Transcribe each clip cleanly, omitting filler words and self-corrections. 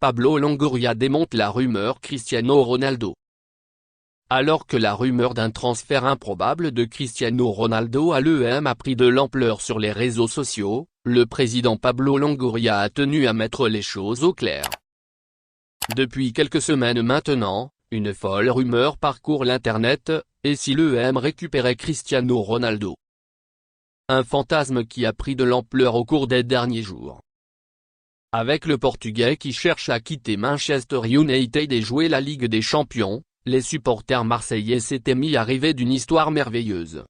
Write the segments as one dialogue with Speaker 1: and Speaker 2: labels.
Speaker 1: Pablo Longoria démonte la rumeur Cristiano Ronaldo. Alors que la rumeur d'un transfert improbable de Cristiano Ronaldo à l'EM a pris de l'ampleur sur les réseaux sociaux, le président Pablo Longoria a tenu à mettre les choses au clair. Depuis quelques semaines maintenant, une folle rumeur parcourt l'internet, et si l'EM récupérait Cristiano Ronaldo? Un fantasme qui a pris de l'ampleur au cours des derniers jours. Avec le Portugais qui cherche à quitter Manchester United et jouer la Ligue des Champions, les supporters marseillais s'étaient mis à rêver d'une histoire merveilleuse.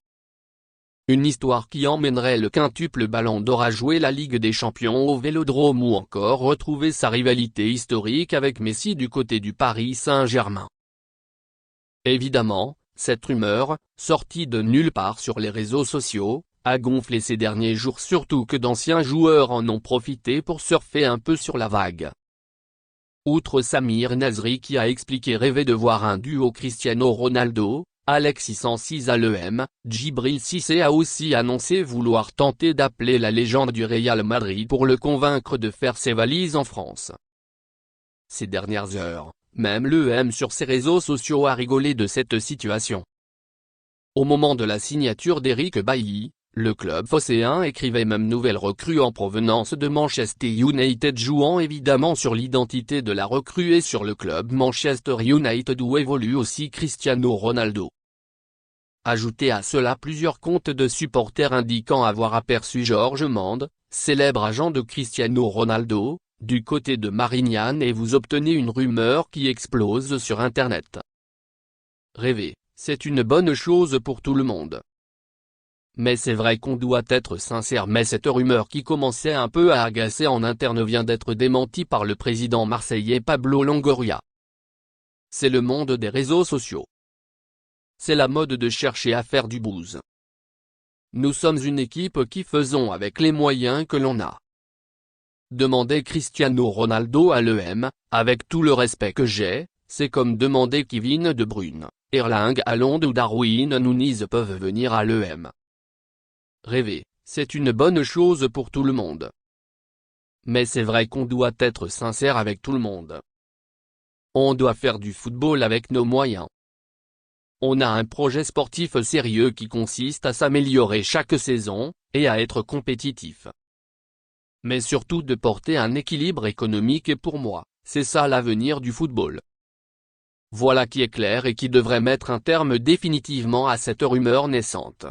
Speaker 1: Une histoire qui emmènerait le quintuple ballon d'or à jouer la Ligue des Champions au Vélodrome ou encore retrouver sa rivalité historique avec Messi du côté du Paris Saint-Germain. Évidemment, cette rumeur, sortie de nulle part sur les réseaux sociaux, a gonflé ces derniers jours, surtout que d'anciens joueurs en ont profité pour surfer un peu sur la vague. Outre Samir Nasri qui a expliqué rêver de voir un duo Cristiano Ronaldo, Alexis Sanchez à l'EM, Djibril Cissé a aussi annoncé vouloir tenter d'appeler la légende du Real Madrid pour le convaincre de faire ses valises en France. Ces dernières heures, même l'EM sur ses réseaux sociaux a rigolé de cette situation. Au moment de la signature d'Eric Bailly, le club phocéen écrivait même nouvelle recrue en provenance de Manchester United, jouant évidemment sur l'identité de la recrue et sur le club Manchester United où évolue aussi Cristiano Ronaldo. Ajoutez à cela plusieurs comptes de supporters indiquant avoir aperçu George Mande, célèbre agent de Cristiano Ronaldo, du côté de Marignane et vous obtenez une rumeur qui explose sur Internet. Rêver, c'est une bonne chose pour tout le monde. Mais c'est vrai qu'on doit être sincère, mais cette rumeur qui commençait un peu à agacer en interne vient d'être démentie par le président marseillais Pablo Longoria. C'est le monde des réseaux sociaux. C'est la mode de chercher à faire du buzz. Nous sommes une équipe qui faisons avec les moyens que l'on a. Demander Cristiano Ronaldo à l'EM, avec tout le respect que j'ai, c'est comme demander Kevin De Bruyne, Erling Haaland ou Darwin Núñez peuvent venir à l'EM. Rêver, c'est une bonne chose pour tout le monde. Mais c'est vrai qu'on doit être sincère avec tout le monde. On doit faire du football avec nos moyens. On a un projet sportif sérieux qui consiste à s'améliorer chaque saison, et à être compétitif. Mais surtout de porter un équilibre économique et pour moi, c'est ça l'avenir du football. Voilà qui est clair et qui devrait mettre un terme définitivement à cette rumeur naissante.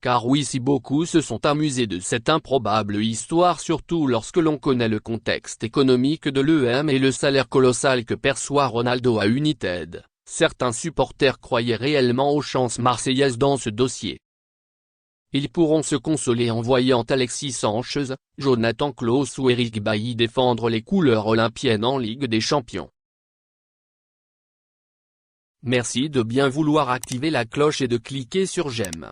Speaker 1: Car oui, si beaucoup se sont amusés de cette improbable histoire, surtout lorsque l'on connaît le contexte économique de l'EM et le salaire colossal que perçoit Ronaldo à United, certains supporters croyaient réellement aux chances marseillaises dans ce dossier. Ils pourront se consoler en voyant Alexis Sanchez, Jonathan Klaus ou Eric Bailly défendre les couleurs olympiennes en Ligue des Champions. Merci de bien vouloir activer la cloche et de cliquer sur j'aime.